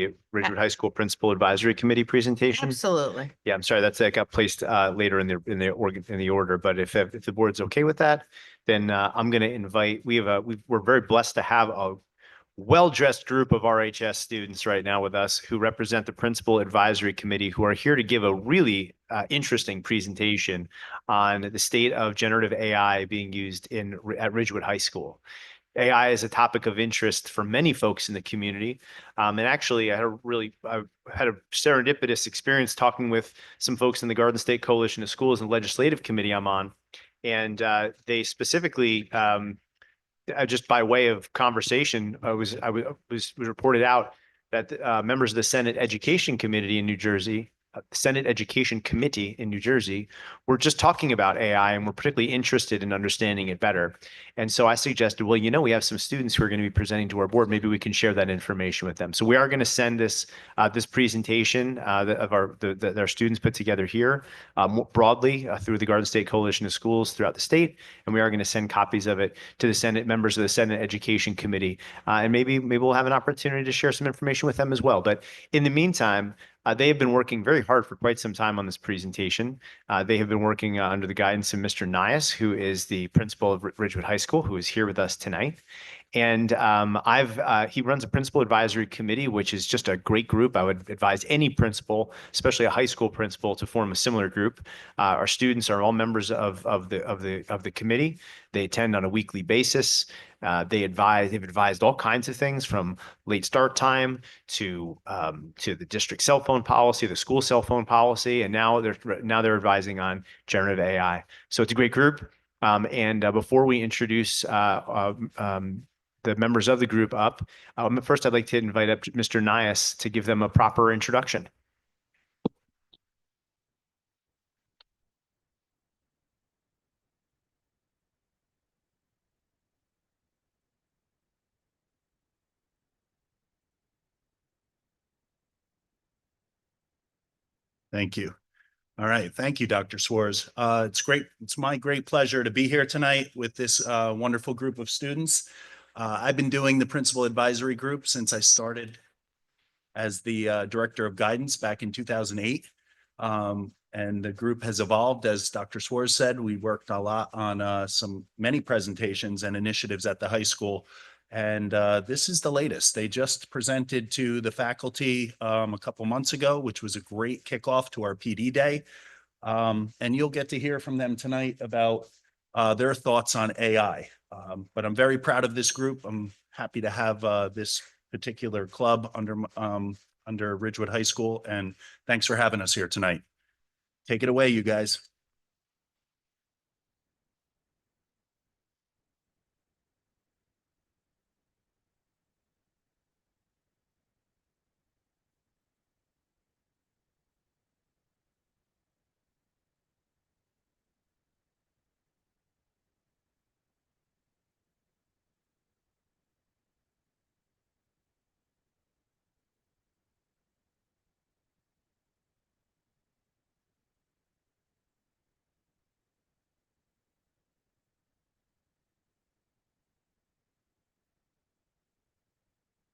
the Ridgewood High School Principal Advisory Committee presentation? Absolutely. Yeah, I'm sorry, that got placed later in the order, but if the board's okay with that, then I'm going to invite. We're very blessed to have a well-dressed group of RHS students right now with us who represent the Principal Advisory Committee, who are here to give a really interesting presentation on the state of generative AI being used at Ridgewood High School. AI is a topic of interest for many folks in the community. And actually, I had a serendipitous experience talking with some folks in the Garden State Coalition of Schools and Legislative Committee I'm on. And they specifically, just by way of conversation, was reported out that members of the Senate Education Committee in New Jersey, Senate Education Committee in New Jersey, were just talking about AI and were particularly interested in understanding it better. And so I suggested, well, we have some students who are going to be presenting to our board. Maybe we can share that information with them. So we are going to send this presentation that our students put together here more broadly through the Garden State Coalition of Schools throughout the state, and we are going to send copies of it to the Senate members of the Senate Education Committee, and maybe we'll have an opportunity to share some information with them as well. But in the meantime, they have been working very hard for quite some time on this presentation. They have been working under the guidance of Mr. Nias, who is the principal of Ridgewood High School, who is here with us tonight. And he runs a principal advisory committee, which is just a great group. I would advise any principal, especially a high school principal, to form a similar group. Our students are all members of the committee. They attend on a weekly basis. They've advised all kinds of things, from late start time to the district cell phone policy, the school cell phone policy, and now they're advising on generative AI. So it's a great group. And before we introduce the members of the group up, first I'd like to invite up Mr. Nias to give them a proper introduction. Thank you. All right. Thank you, Dr. Swarz. It's great. It's my great pleasure to be here tonight with this wonderful group of students. I've been doing the principal advisory group since I started as the director of guidance back in 2008. And the group has evolved. As Dr. Swarz said, we worked a lot on many presentations and initiatives at the high school. And this is the latest. They just presented to the faculty a couple months ago, which was a great kickoff to our PD day. And you'll get to hear from them tonight about their thoughts on AI. But I'm very proud of this group. I'm happy to have this particular club under Ridgewood High School. And thanks for having us here tonight. Take it away, you guys.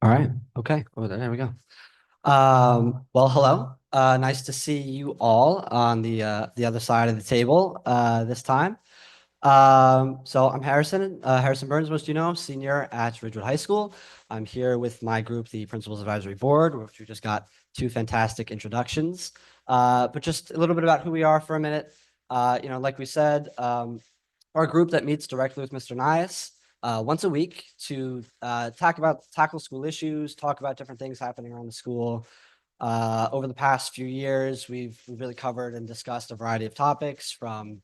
All right. Okay. Oh, there we go. Well, hello. Nice to see you all on the other side of the table this time. So I'm Harrison Burns, most senior at Ridgewood High School. I'm here with my group, the Principals Advisory Board, which we just got two fantastic introductions. But just a little bit about who we are for a minute. Like we said, our group that meets directly with Mr. Nias once a week to tackle school issues, talk about different things happening around the school. Over the past few years, we've really covered and discussed a variety of topics, from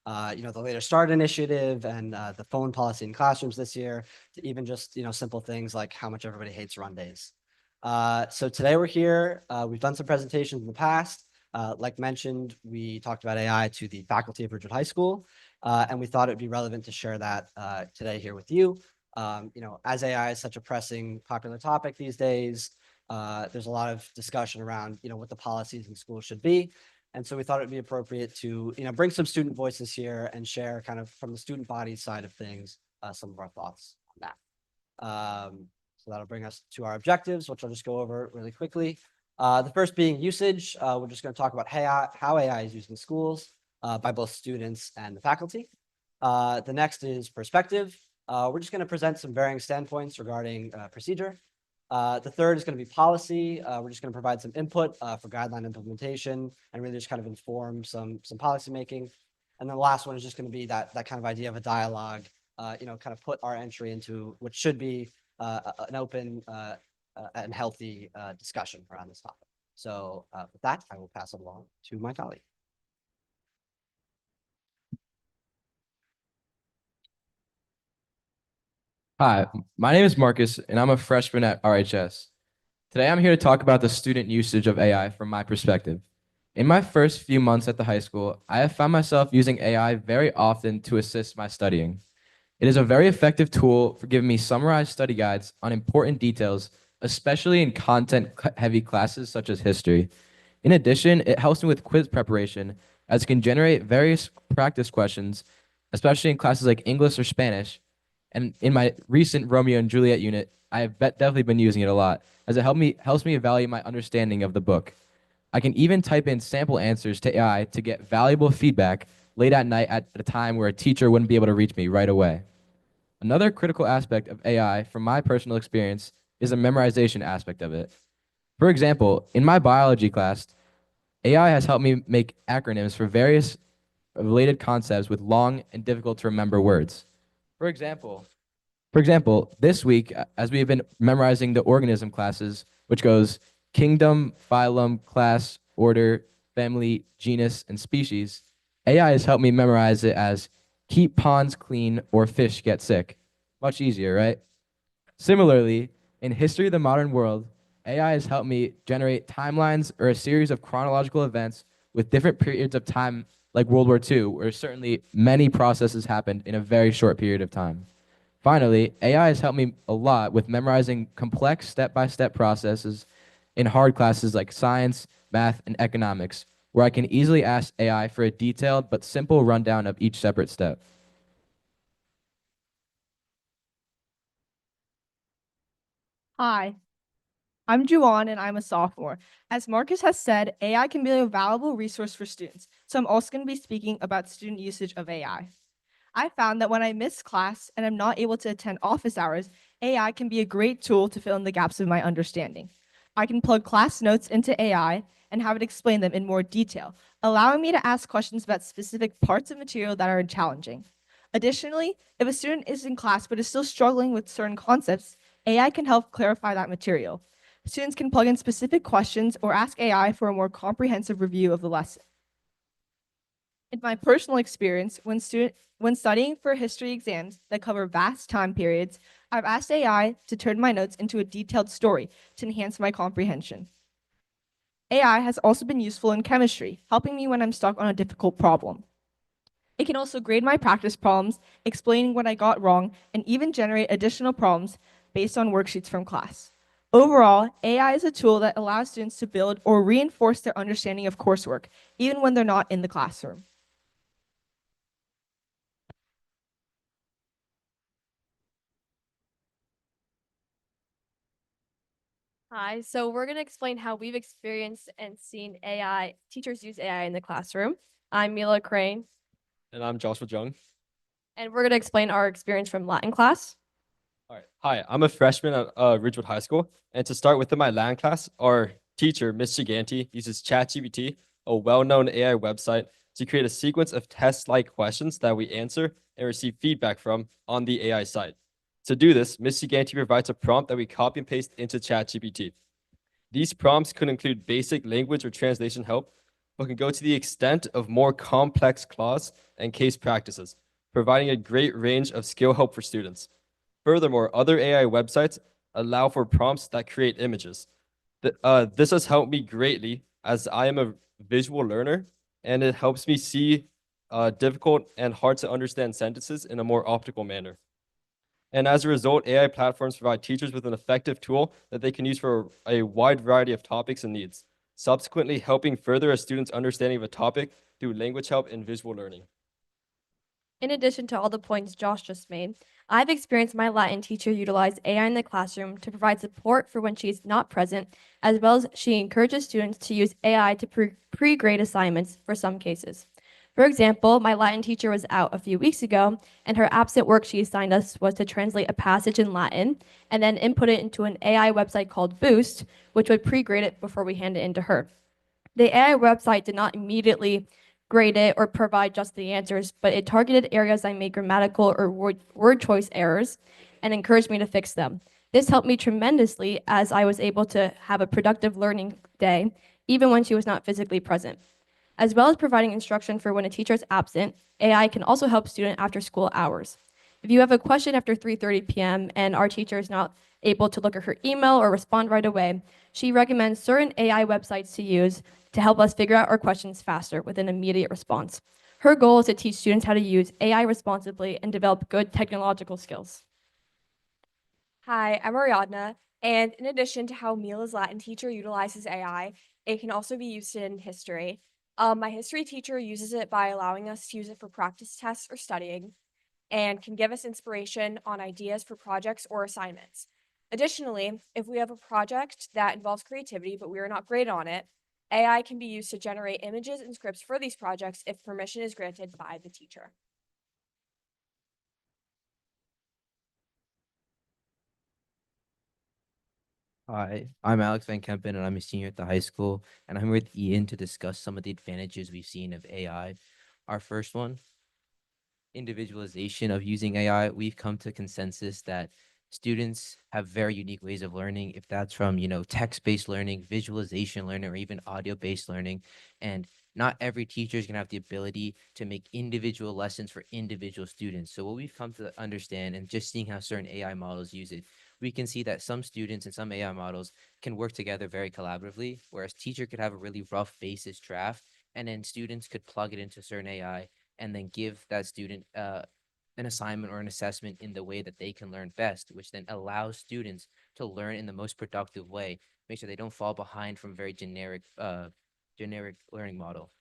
the Later Start initiative and the phone policy in classrooms this year, to even just simple things like how much everybody hates run days. So today we're here. We've done some presentations in the past. Like mentioned, we talked about AI to the faculty of Ridgewood High School. And we thought it would be relevant to share that today here with you. As AI is such a pressing, popular topic these days, there's a lot of discussion around, what the policies in schools should be. And so we thought it'd be appropriate to, bring some student voices here and share kind of from the student body side of things, some of our thoughts on that. So that'll bring us to our objectives, which I'll just go over really quickly. The first being usage. We're just going to talk about how AI is used in schools by both students and the faculty. The next is perspective. We're just going to present some varying standpoints regarding procedure. The third is going to be policy. We're just going to provide some input for guideline implementation and really just kind of inform some policy making. And then the last one is just going to be that kind of idea of a dialogue, kind of put our entry into what should be an open and healthy discussion around this topic. So with that, I will pass it along to my colleague. Hi, my name is Marcus, and I'm a freshman at RHS. Today, I'm here to talk about the student usage of AI from my perspective. In my first few months at the high school, I have found myself using AI very often to assist my studying. It is a very effective tool for giving me summarized study guides on important details, especially in content-heavy classes such as history. In addition, it helps me with quiz preparation, as it can generate various practice questions, especially in classes like English or Spanish. And in my recent Romeo and Juliet unit, I have definitely been using it a lot, as it helps me evaluate my understanding of the book. I can even type in sample answers to AI to get valuable feedback late at night at a time where a teacher wouldn't be able to reach me right away. Another critical aspect of AI, from my personal experience, is the memorization aspect of it. For example, in my biology class, AI has helped me make acronyms for various related concepts with long and difficult to remember words. For example, this week, as we have been memorizing the organism classes, which goes kingdom, phylum, class, order, family, genus, and species, AI has helped me memorize it as keep ponds clean or fish get sick. Much easier, right? Similarly, in history of the modern world, AI has helped me generate timelines or a series of chronological events with different periods of time, like World War II, where certainly many processes happened in a very short period of time. Finally, AI has helped me a lot with memorizing complex step-by-step processes in hard classes like science, math, and economics, where I can easily ask AI for a detailed but simple rundown of each separate step. Hi, I'm Juwan and I'm a sophomore. As Marcus has said, AI can be a valuable resource for students, so I'm also going to be speaking about student usage of AI. I found that when I miss class and I'm not able to attend office hours, AI can be a great tool to fill in the gaps of my understanding. I can plug class notes into AI and have it explain them in more detail, allowing me to ask questions about specific parts of material that are challenging. Additionally, if a student is in class but is still struggling with certain concepts, AI can help clarify that material. Students can plug in specific questions or ask AI for a more comprehensive review of the lesson. In my personal experience, when studying for history exams that cover vast time periods, I've asked AI to turn my notes into a detailed story to enhance my comprehension. AI has also been useful in chemistry, helping me when I'm stuck on a difficult problem. It can also grade my practice problems, explaining what I got wrong, and even generate additional problems based on worksheets from class. Overall, AI is a tool that allows students to build or reinforce their understanding of coursework, even when they're not in the classroom. Hi, so we're going to explain how we've experienced and seen teachers use AI in the classroom. I'm Mila Crane, And I'm Joshua Jung. and we're going to explain our experience from Latin class. All right. Hi, I'm a freshman at Ridgewood High School. And to start with, in my Latin class, our teacher, Ms. Giganti, uses ChatGPT, a well-known AI website, to create a sequence of test-like questions that we answer and receive feedback from on the AI site. To do this, Ms. Giganti provides a prompt that we copy and paste into ChatGPT. These prompts could include basic language or translation help, but can go to the extent of more complex clause and case practices, providing a great range of skill help for students. Furthermore, other AI websites allow for prompts that create images. This has helped me greatly as I am a visual learner, and it helps me see difficult and hard to understand sentences in a more optical manner. And as a result, AI platforms provide teachers with an effective tool that they can use for a wide variety of topics and needs, subsequently helping further a student's understanding of a topic through language help and visual learning. In addition to all the points Josh just made, I've experienced my Latin teacher utilize AI in the classroom to provide support for when she is not present, as well as she encourages students to use AI to pre-grade assignments for some cases. For example, my Latin teacher was out a few weeks ago, and her absent work she assigned us was to translate a passage in Latin and then input it into an AI website called Boost, which would pre-grade it before we hand it in to her. The AI website did not immediately grade it or provide just the answers, but it targeted areas I made grammatical or word choice errors and encouraged me to fix them. This helped me tremendously as I was able to have a productive learning day, even when she was not physically present. As well as providing instruction for when a teacher is absent, AI can also help student after school hours. If you have a question after 3:30 p.m. and our teacher is not able to look at her email or respond right away, she recommends certain AI websites to use to help us figure out our questions faster with an immediate response. Her goal is to teach students how to use AI responsibly and develop good technological skills. Hi, I'm Ariadna, and in addition to how Mila's Latin teacher utilizes AI, it can also be used in history. My history teacher uses it by allowing us to use it for practice tests or studying, and can give us inspiration on ideas for projects or assignments. Additionally, if we have a project that involves creativity but we are not great on it, AI can be used to generate images and scripts for these projects if permission is granted by the teacher. Hi, I'm Alex Van Kempen, and I'm a senior at the high school, and I'm here with Ian to discuss some of the advantages we've seen of AI. Our first one, individualization of using AI. We've come to consensus that students have very unique ways of learning, if that's from, text-based learning, visualization learning, or even audio-based learning. And not every teacher is going to have the ability to make individual lessons for individual students. So what we've come to understand, and just seeing how certain AI models use it, we can see that some students and some AI models can work together very collaboratively, whereas teacher could have a really rough basis draft, and then students could plug it into certain AI and then give that student an assignment or an assessment in the way that they can learn best, which then allows students to learn in the most productive way, make sure they don't fall behind from very generic learning model.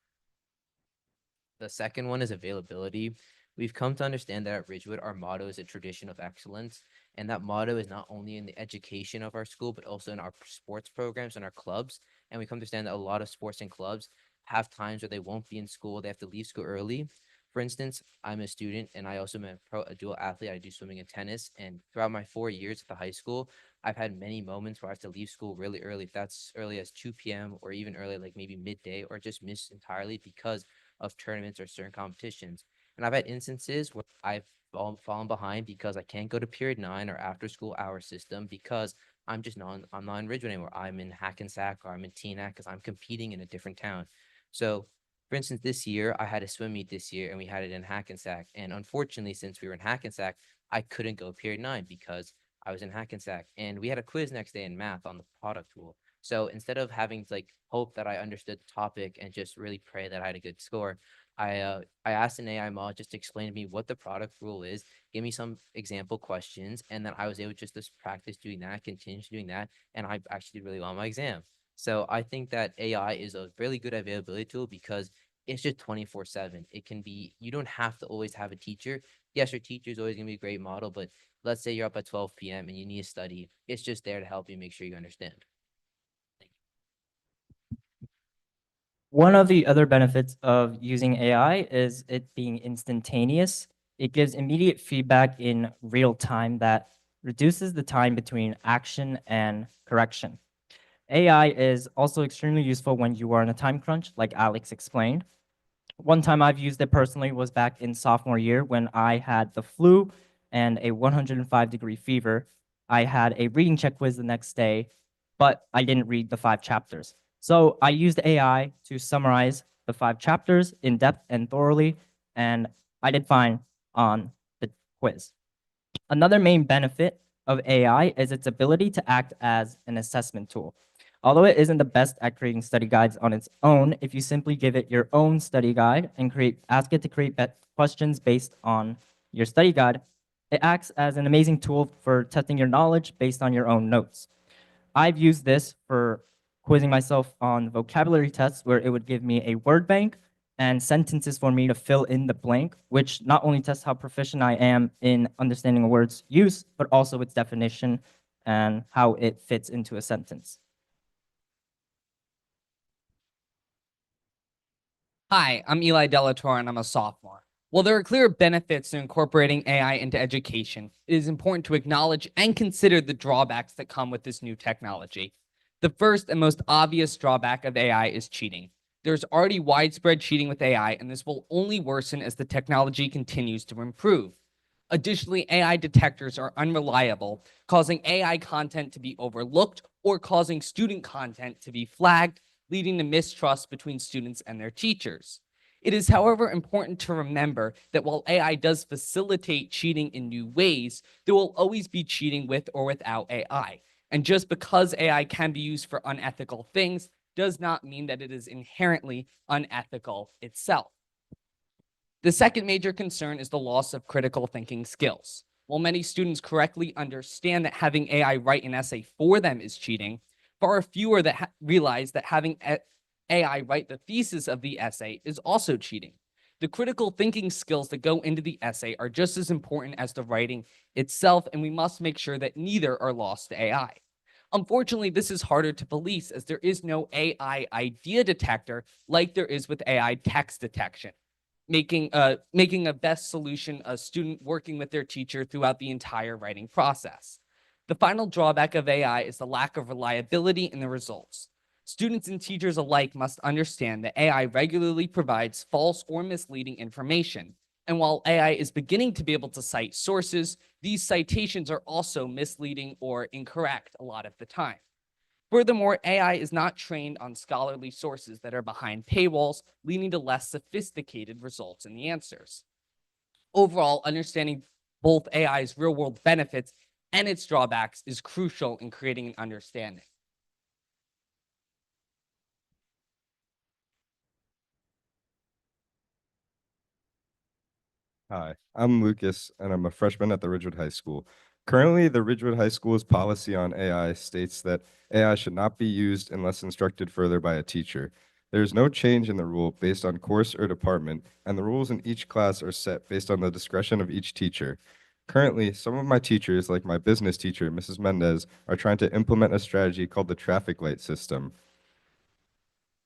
The second one is availability. We've come to understand that at Ridgewood, our motto is a tradition of excellence. And that motto is not only in the education of our school, but also in our sports programs and our clubs. And we come to understand that a lot of sports and clubs have times where they won't be in school. They have to leave school early. For instance, I'm a student and I also am a dual athlete. I do swimming and tennis. And throughout my 4 years at the high school, I've had many moments where I have to leave school really early. If that's early as 2 p.m. or even early, like maybe midday, or just miss entirely because of tournaments or certain competitions. And I've had instances where I've fallen behind because I can't go to period 9 or after school hour system because I'm not in Ridgewood anymore. I'm in Hackensack or I'm in Teaneck because I'm competing in a different town. So for instance, this year I had a swim meet this year and we had it in Hackensack. And unfortunately, since we were in Hackensack, I couldn't go period 9 because I was in Hackensack. And we had a quiz next day in math on the product rule. So instead of having to like hope that I understood the topic and just really pray that I had a good score, I asked an AI model just to explain to me what the product rule is, give me some example questions, and then I was able just to practice doing that, continue doing that, and I actually did really well on my exam. So I think that AI is a really good availability tool because it's just 24/7. It can be, you don't have to always have a teacher. Yes, your teacher is always going to be a great model, but let's say you're up at 12 p.m. and you need to study. It's just there to help you make sure you understand. One of the other benefits of using AI is it being instantaneous. It gives immediate feedback in real time that reduces the time between action and correction. AI is also extremely useful when you are in a time crunch, like Alex explained. One time I've used it personally was back in sophomore year when I had the flu and a 105-degree fever. I had a reading check quiz the next day, but I didn't read the 5 chapters. So I used AI to summarize the 5 chapters in depth and thoroughly, and I did fine on the quiz. Another main benefit of AI is its ability to act as an assessment tool. Although it isn't the best at creating study guides on its own, if you simply give it your own study guide and ask it to create questions based on your study guide, it acts as an amazing tool for testing your knowledge based on your own notes. I've used this for quizzing myself on vocabulary tests where it would give me a word bank and sentences for me to fill in the blank, which not only tests how proficient I am in understanding a word's use, but also its definition and how it fits into a sentence. Hi, I'm Eli Delatorre and I'm a sophomore. While there are clear benefits to incorporating AI into education, it is important to acknowledge and consider the drawbacks that come with this new technology. The first and most obvious drawback of AI is cheating. There's already widespread cheating with AI, and this will only worsen as the technology continues to improve. Additionally, AI detectors are unreliable, causing AI content to be overlooked or causing student content to be flagged, leading to mistrust between students and their teachers. It is, however, important to remember that while AI does facilitate cheating in new ways, there will always be cheating with or without AI. And just because AI can be used for unethical things does not mean that it is inherently unethical itself. The second major concern is the loss of critical thinking skills. While many students correctly understand that having AI write an essay for them is cheating, far fewer that realize that having AI write the thesis of the essay is also cheating. The critical thinking skills that go into the essay are just as important as the writing itself, and we must make sure that neither are lost to AI. Unfortunately, this is harder to police as there is no AI idea detector like there is with AI text detection, making a best solution a student working with their teacher throughout the entire writing process. The final drawback of AI is the lack of reliability in the results. Students and teachers alike must understand that AI regularly provides false or misleading information. And while AI is beginning to be able to cite sources, these citations are also misleading or incorrect a lot of the time. Furthermore, AI is not trained on scholarly sources that are behind paywalls, leading to less sophisticated results in the answers. Overall, understanding both AI's real-world benefits and its drawbacks is crucial in creating an understanding. Hi, I'm Lucas, and I'm a freshman at the Ridgewood High School. Currently, the Ridgewood High School's policy on AI states that AI should not be used unless instructed further by a teacher. There is no change in the rule based on course or department, and the rules in each class are set based on the discretion of each teacher. Currently, some of my teachers, like my business teacher, Mrs. Mendez, are trying to implement a strategy called the traffic light system.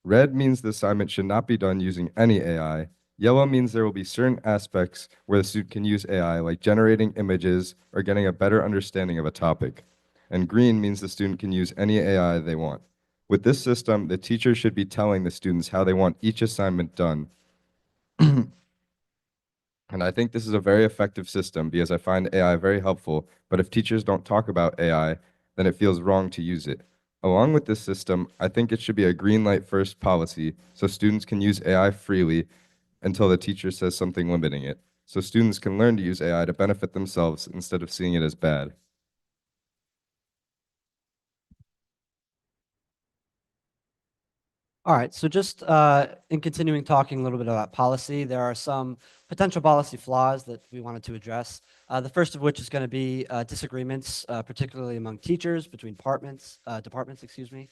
Red means the assignment should not be done using any AI. Yellow means there will be certain aspects where the student can use AI, like generating images or getting a better understanding of a topic. And green means the student can use any AI they want. With this system, the teacher should be telling the students how they want each assignment done. And I think this is a very effective system because I find AI very helpful, but if teachers don't talk about AI, then it feels wrong to use it. Along with this system, I think it should be a green light first policy so students can use AI freely until the teacher says something limiting it. So students can learn to use AI to benefit themselves instead of seeing it as bad. All right, so just in continuing talking a little bit about policy, there are some potential policy flaws that we wanted to address. The first of which is going to be disagreements, particularly among teachers between departments, excuse me.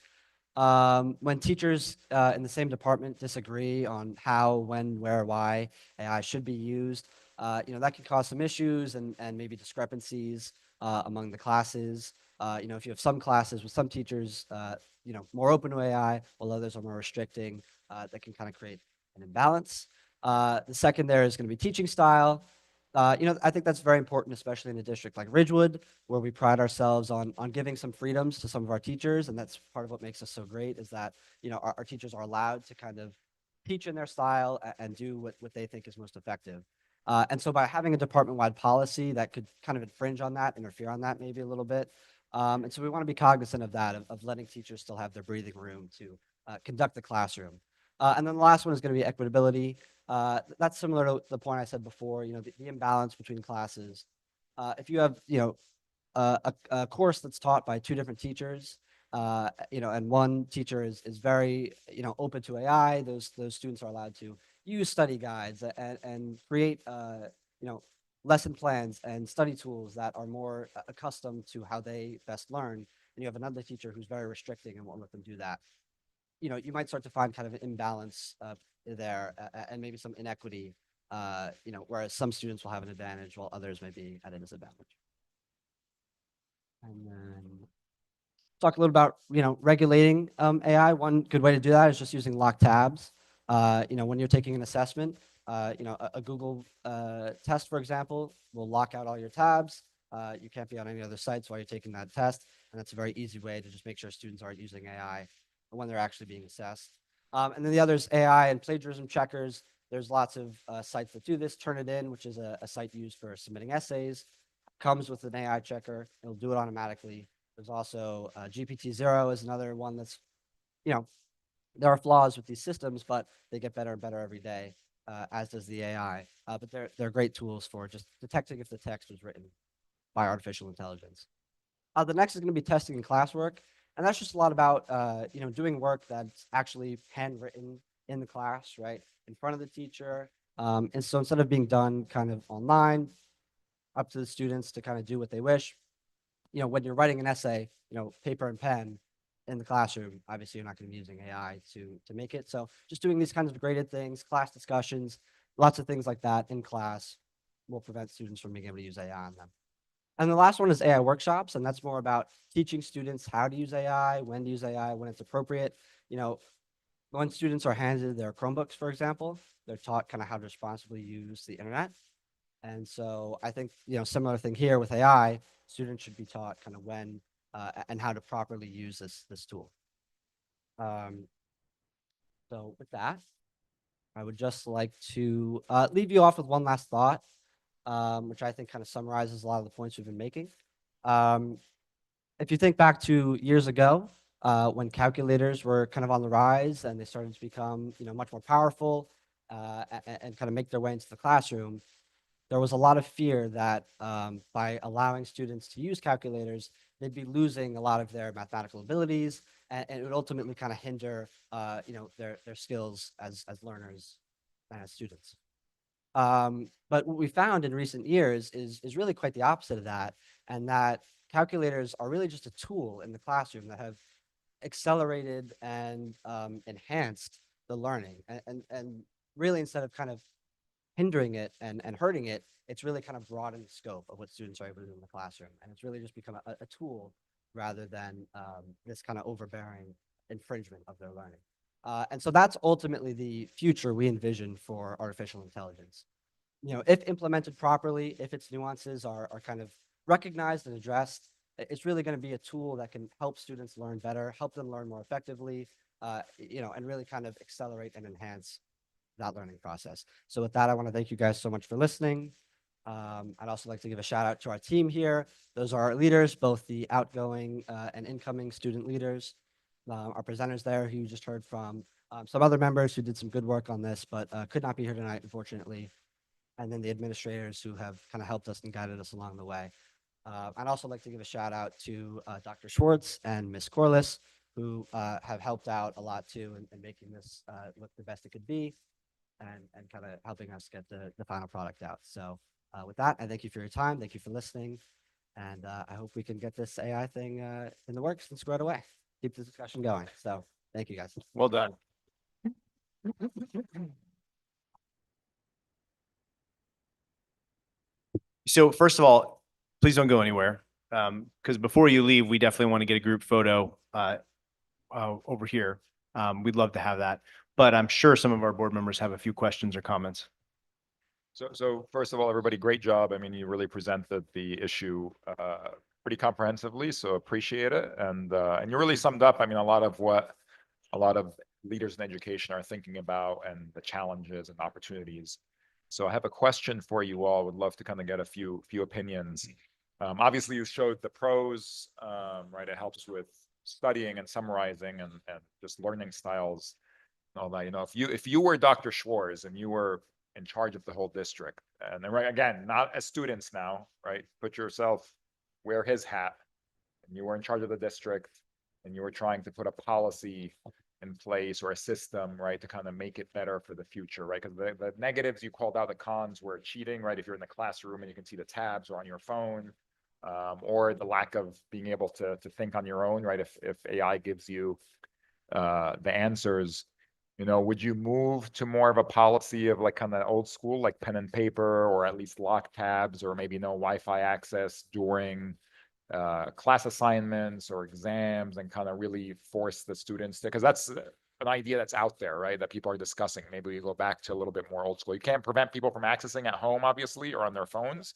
When teachers in the same department disagree on how, when, where, why AI should be used, that can cause some issues and maybe discrepancies among the classes. If you have some classes with some teachers, more open to AI, while others are more restricting, that can kind of create an imbalance. The second there is going to be teaching style. I think that's very important, especially in a district like Ridgewood, where we pride ourselves on giving some freedoms to some of our teachers, and that's part of what makes us so great is that our teachers are allowed to kind of teach in their style and do what they think is most effective. And so by having a department-wide policy that could kind of infringe on that, interfere on that maybe a little bit. And so we want to be cognizant of that, of letting teachers still have their breathing room to conduct the classroom. And then the last one is going to be equitability. That's similar to the point I said before, the imbalance between classes. If you have, a course that's taught by two different teachers, and one teacher is very, open to AI, those students are allowed to use study guides and create, lesson plans and study tools that are more accustomed to how they best learn. And you have another teacher who's very restricting and won't let them do that. you might start to find kind of an imbalance there and maybe some inequity, whereas some students will have an advantage while others may be at a disadvantage. And then talk a little about, regulating AI. One good way to do that is just using locked tabs. When you're taking an assessment, a Google test, for example, will lock out all your tabs. You can't be on any other sites while you're taking that test. And that's a very easy way to just make sure students aren't using AI when they're actually being assessed. And then the other is AI and plagiarism checkers. There's lots of sites that do this. Turnitin, which is a site used for submitting essays, comes with an AI checker. It'll do it automatically. There's also GPT-0 is another one that's, there are flaws with these systems, but they get better and better every day, as does the AI. But they're great tools for just detecting if the text was written by artificial intelligence. The next is going to be testing in classwork. And that's just a lot about, doing work that's actually handwritten in the class, right, in front of the teacher. And so instead of being done kind of online, up to the students to kind of do what they wish, when you're writing an essay, paper and pen in the classroom, obviously you're not going to be using AI to make it. So just doing these kinds of graded things, class discussions, lots of things like that in class will prevent students from being able to use AI on them. And the last one is AI workshops, and that's more about teaching students how to use AI, when to use AI, when it's appropriate. When students are handed their Chromebooks, for example, they're taught kind of how to responsibly use the internet. And so I think, similar thing here with AI, students should be taught kind of when and how to properly use this tool. So with that, I would just like to leave you off with one last thought, which I think kind of summarizes a lot of the points we've been making. If you think back to years ago, when calculators were kind of on the rise and they started to become, much more powerful and kind of make their way into the classroom, there was a lot of fear that by allowing students to use calculators, they'd be losing a lot of their mathematical abilities, and it would ultimately kind of hinder, their skills as learners and as students. But what we found in recent years is really quite the opposite of that, and that calculators are really just a tool in the classroom that have accelerated and enhanced the learning, and really instead of kind of hindering it and hurting it, it's really kind of broadened the scope of what students are able to do in the classroom. And it's really just become a tool rather than this kind of overbearing infringement of their learning. And so that's ultimately the future we envision for artificial intelligence. If implemented properly, if its nuances are kind of recognized and addressed, it's really going to be a tool that can help students learn better, help them learn more effectively, and really kind of accelerate and enhance that learning process. So with that, I want to thank you guys so much for listening. I'd also like to give a shout out to our team here. Those are our leaders, both the outgoing and incoming student leaders, our presenters there who you just heard from, some other members who did some good work on this, but could not be here tonight, unfortunately. And then the administrators who have kind of helped us and guided us along the way. I'd also like to give a shout out to Dr. Schwartz and Ms. Corliss, who have helped out a lot too in making this look the best it could be, and kind of helping us get the final product out. So with that, I thank you for your time. Thank you for listening. And I hope we can get this AI thing in the works and squared away. Keep the discussion going. So thank you guys. Well done. So first of all, please don't go anywhere. Because before you leave, we definitely want to get a group photo over here. We'd love to have that. But I'm sure some of our board members have a few questions or comments. So first of all, everybody, great job. I mean, you really presented the issue pretty comprehensively, so appreciate it. And you really summed up, I mean, a lot of what a lot of leaders in education are thinking about and the challenges and opportunities. So I have a question for you all. Would love to kind of get a few opinions. Obviously, you showed the pros, right? It helps with studying and summarizing and just learning styles. All that, if you were Dr. Schwartz and you were in charge of the whole district, and then, right, again, not as students now, right? Put yourself, wear his hat, and you were in charge of the district, and you were trying to put a policy in place or a system, right, to kind of make it better for the future, right? Because the negatives you called out, the cons were cheating, right? If you're in the classroom and you can see the tabs or on your phone, or the lack of being able to think on your own, right? If AI gives you the answers, would you move to more of a policy of like kind of old school, like pen and paper, or at least lock tabs, or maybe no Wi-Fi access during class assignments or exams, and kind of really force the students to, because that's an idea that's out there, right? That people are discussing. Maybe we go back to a little bit more old school. You can't prevent people from accessing at home, obviously, or on their phones.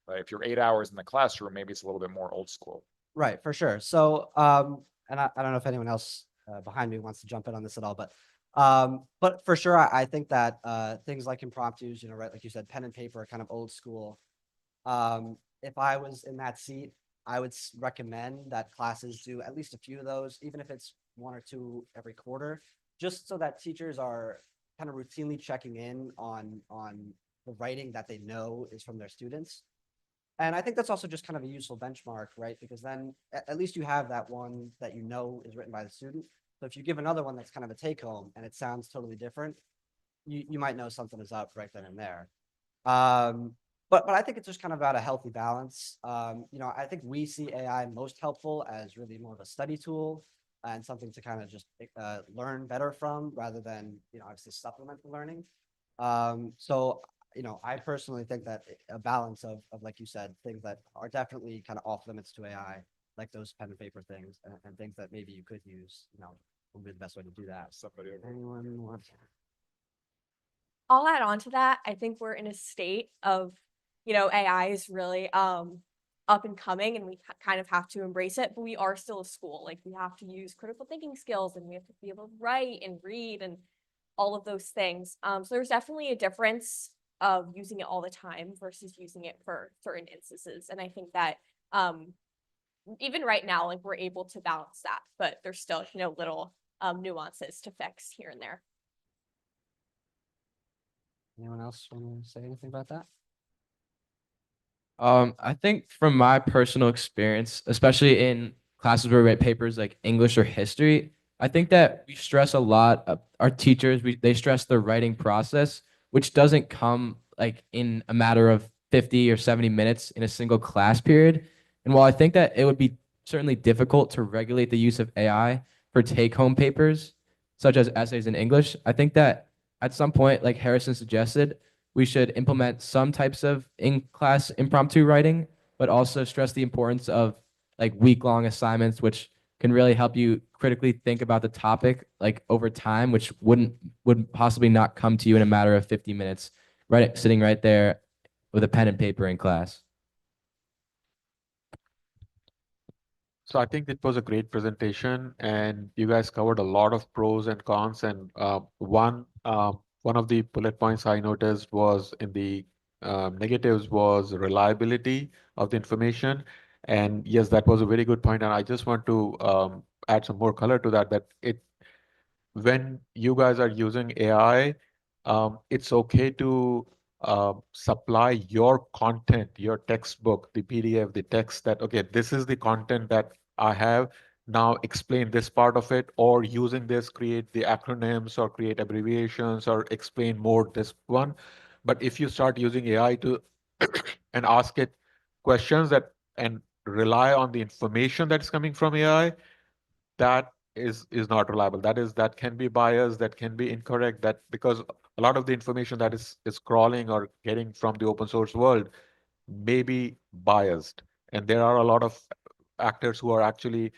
But if you're 8 hours in the classroom, maybe it's a little bit more old school. Right, for sure. So, and I don't know if anyone else behind me wants to jump in on this at all, but for sure, I think that things like impromptus, right, like you said, pen and paper are kind of old school. If I was in that seat, I would recommend that classes do at least a few of those, even if it's 1 or 2 every quarter, just so that teachers are kind of routinely checking in on the writing that they know is from their students. And I think that's also just kind of a useful benchmark, right? Because then at least you have that one that you know is written by the student. So if you give another one that's kind of a take home and it sounds totally different, you might know something is up right then and there. But I think it's just kind of about a healthy balance. I think we see AI most helpful as really more of a study tool and something to kind of just learn better from, rather than, obviously supplement the learning. So I personally think that a balance of, like you said, things that are definitely kind of off limits to AI, like those pen and paper things, and things that maybe you could use, would be the best way to do that. Anyone want to? I'll add on to that. I think we're in a state of, AI is really up and coming, and we kind of have to embrace it, but we are still a school. Like, we have to use critical thinking skills, and we have to be able to write and read and all of those things. So there's definitely a difference of using it all the time versus using it for certain instances. And I think that even right now, like, we're able to balance that, but there's still, little nuances to fix here and there. Anyone else want to say anything about that? I think from my personal experience, especially in classes where we write papers like English or history, I think that we stress a lot. Our teachers, they stress the writing process, which doesn't come like in a matter of 50 or 70 minutes in a single class period. And while I think that it would be certainly difficult to regulate the use of AI for take-home papers, such as essays in English, I think that at some point, like Harrison suggested, we should implement some types of in-class impromptu writing, but also stress the importance of like week-long assignments, which can really help you critically think about the topic like over time, which would possibly not come to you in a matter of 50 minutes, right, sitting right there with a pen and paper in class. So I think it was a great presentation, and you guys covered a lot of pros and cons. And one of the bullet points I noticed was in the negatives was reliability of the information. And yes, that was a very good point. And I just want to add some more color to that. When you guys are using AI, it's okay to supply your content, your textbook, the PDF, the text that, okay, this is the content that I have. Now explain this part of it, or using this, create the acronyms or create abbreviations or explain more this one. But if you start using AI to and ask it questions and rely on the information that's coming from AI, that is not reliable. That can be biased, that can be incorrect, that because a lot of the information that is crawling or getting from the open source world may be biased. And there are a lot of actors who are actually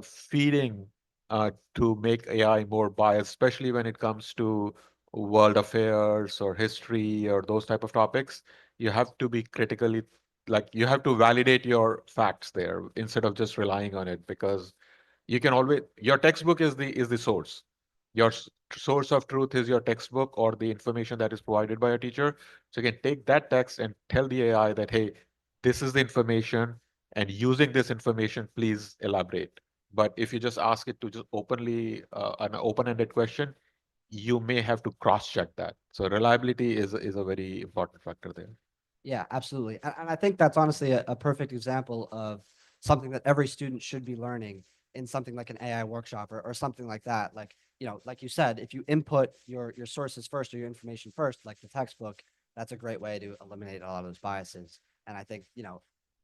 feeding to make AI more biased, especially when it comes to world affairs or history or those type of topics. You have to be critically, like, you have to validate your facts there instead of just relying on it, because you can always, your textbook is the source. Your source of truth is your textbook or the information that is provided by a teacher. So you can take that text and tell the AI that, hey, this is the information, and using this information, please elaborate. But if you just ask it to just openly an open-ended question, you may have to cross-check that. So reliability is a very important factor there. Yeah, absolutely. And I think that's honestly a perfect example of something that every student should be learning in something like an AI workshop or something like that. Like, like you said, if you input your sources first or your information first, like the textbook, that's a great way to eliminate a lot of those biases. And I think,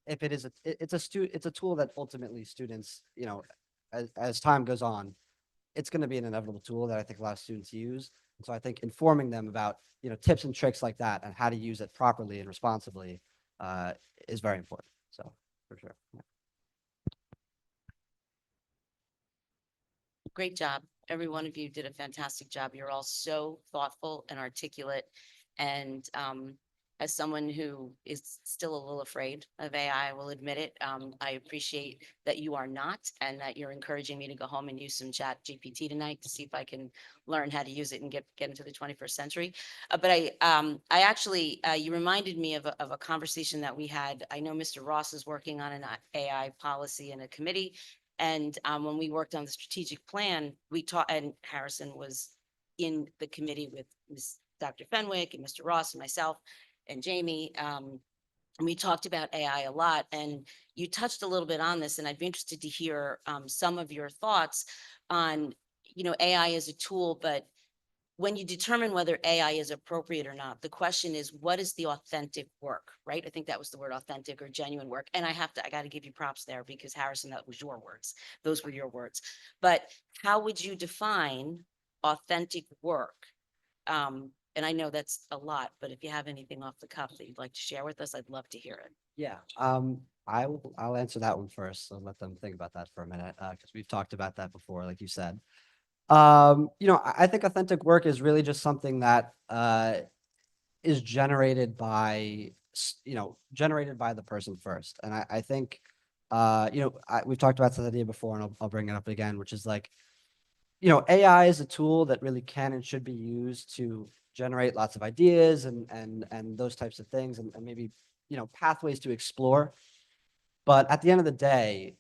if it is, it's a tool that ultimately students, as time goes on, it's going to be an inevitable tool that I think a lot of students use. And so I think informing them about, tips and tricks like that and how to use it properly and responsibly is very important. So for sure. Yeah. Great job. Every one of you did a fantastic job. You're all so thoughtful and articulate. And as someone who is still a little afraid of AI, I will admit it. I appreciate that you are not, and that you're encouraging me to go home and use some Chat GPT tonight to see if I can learn how to use it and get into the 21st century. But I actually, you reminded me of a conversation that we had. I know Mr. Ross is working on an AI policy in a committee. And when we worked on the strategic plan, we taught, and Harrison was in the committee with Dr. Fenwick and Mr. Ross and myself and Jamie. And we talked about AI a lot, and you touched a little bit on this, and I'd be interested to hear some of your thoughts on, AI as a tool, but when you determine whether AI is appropriate or not, the question is, what is the authentic work, right? I think that was the word, authentic or genuine work. And I got to give you props there, because Harrison, that was your words. Those were your words. But how would you define authentic work? And I know that's a lot, but if you have anything off the cuff that you'd like to share with us, I'd love to hear it. Yeah. I'll answer that one first. So let them think about that for a minute, because we've talked about that before, like you said. I think authentic work is really just something that is generated by the person first. And I think we've talked about this idea before, and I'll bring it up again, which is like, AI is a tool that really can and should be used to generate lots of ideas and those types of things, and maybe pathways to explore. But at the end of the day,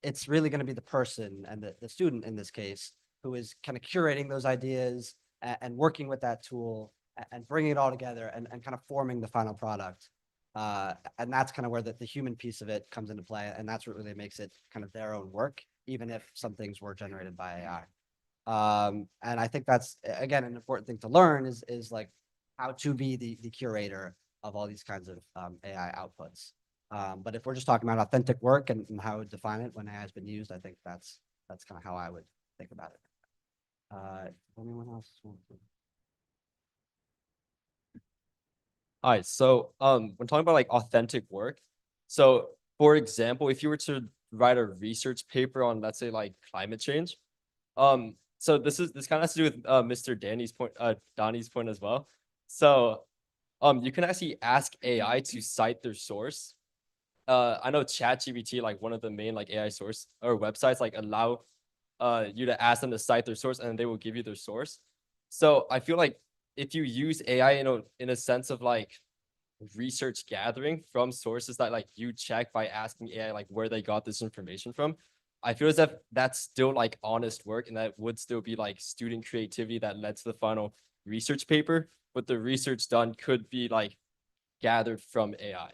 it's really going to be the person and the student in this case who is kind of curating those ideas and working with that tool and bringing it all together and kind of forming the final product. And that's kind of where the human piece of it comes into play. And that's what really makes it kind of their own work, even if some things were generated by AI. And I think that's, again, an important thing to learn is like how to be the curator of all these kinds of AI outputs. But if we're just talking about authentic work and how I would define it when AI has been used, I think that's kind of how I would think about it. Anyone else? All right, so when talking about like authentic work, so for example, if you were to write a research paper on, let's say, like climate change, so this kind of has to do with Mr. Donnie's point as well. So you can actually ask AI to cite their source. I know ChatGPT, like one of the main like AI source or websites, like allow you to ask them to cite their source, and they will give you their source. So I feel like if you use AI in a sense of like research gathering from sources that like you check by asking AI like where they got this information from, I feel as if that's still like honest work, and that would still be like student creativity that led to the final research paper. But the research done could be like gathered from AI.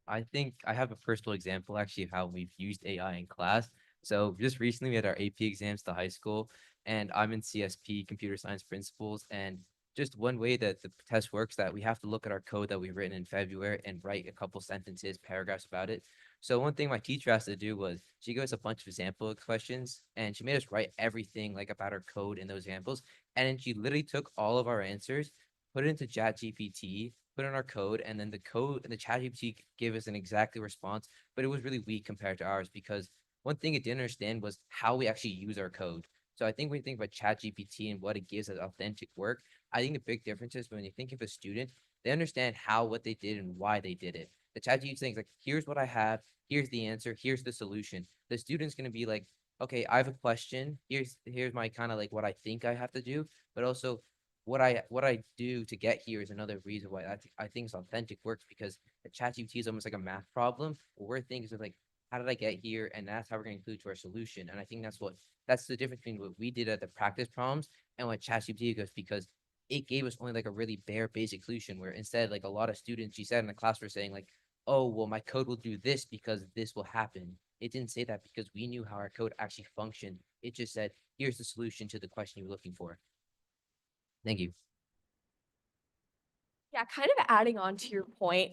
I think I have a personal example actually of how we've used AI in class. So just recently we had our AP exams to high school, and I'm in CSP, computer science principles. And just one way that the test works, that we have to look at our code that we've written in February and write a couple sentences, paragraphs about it. So one thing my teacher asked to do was she gave us a bunch of example questions, and she made us write everything like about our code in those examples. And then she literally took all of our answers, put it into ChatGPT, put in our code, and then the code and the ChatGPT gave us an exactly response, but it was really weak compared to ours, because one thing it didn't understand was how we actually use our code. So I think when you think about ChatGPT and what it gives as authentic work, I think the big difference is when you think of a student, they understand what they did and why they did it. The ChatGPT thing's like, here's what I have, here's the answer, here's the solution. The student's gonna be like, okay, I have a question. Here's my kind of like what I think I have to do, but also what I do to get here is another reason why I think it's authentic works, because the ChatGPT is almost like a math problem. What we're thinking is like, how did I get here? And that's how we're going to include to our solution. And I think that's the difference between what we did at the practice problems and what ChatGPT goes, because it gave us only like a really bare basic solution, where instead, like a lot of students, she said in the class, were saying like, oh, well, my code will do this because this will happen. It didn't say that because we knew how our code actually functioned. It just said, here's the solution to the question you're looking for. Thank you. Yeah, kind of adding on to your point,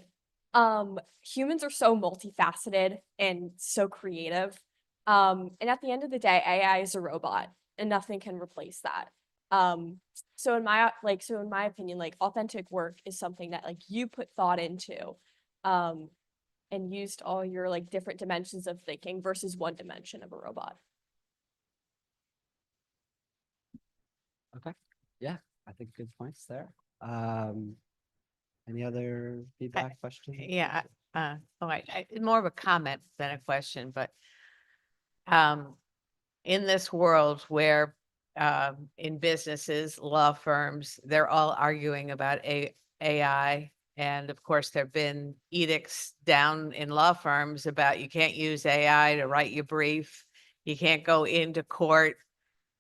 Humans are so multifaceted and so creative. And at the end of the day, AI is a robot and nothing can replace that. So in my opinion, like authentic work is something that like you put thought into, and used all your like different dimensions of thinking versus one dimension of a robot. Okay. Yeah, I think good points there. Any other feedback, questions? Yeah, more of a comment than a question, but in this world where in businesses, law firms, they're all arguing about AI. And of course, there've been edicts down in law firms about you can't use AI to write your brief. You can't go into court.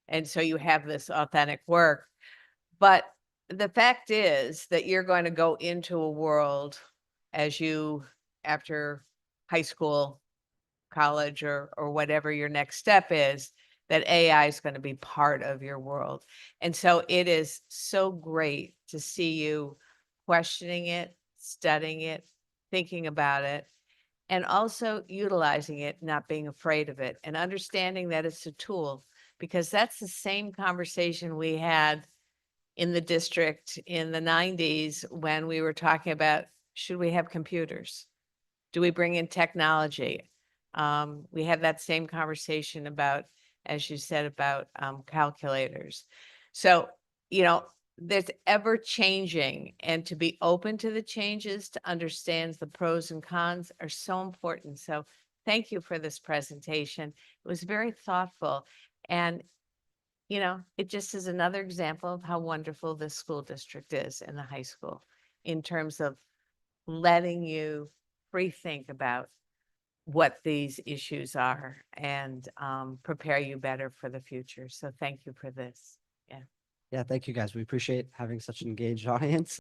And so you have this authentic work. But the fact is that you're going to go into a world after high school, college, or whatever your next step is, that AI is going to be part of your world. And so it is so great to see you questioning it, studying it, thinking about it, and also utilizing it, not being afraid of it, and understanding that it's a tool, because that's the same conversation we had in the district in the 90s when we were talking about, should we have computers? Do we bring in technology? We had that same conversation about, as you said, about calculators. So, there's ever changing, and to be open to the changes, to understand the pros and cons are so important. So thank you for this presentation. It was very thoughtful. And it just is another example of how wonderful this school district is in the high school in terms of letting you rethink about what these issues are and prepare you better for the future. So thank you for this. Yeah. Yeah, thank you guys. We appreciate having such an engaged audience.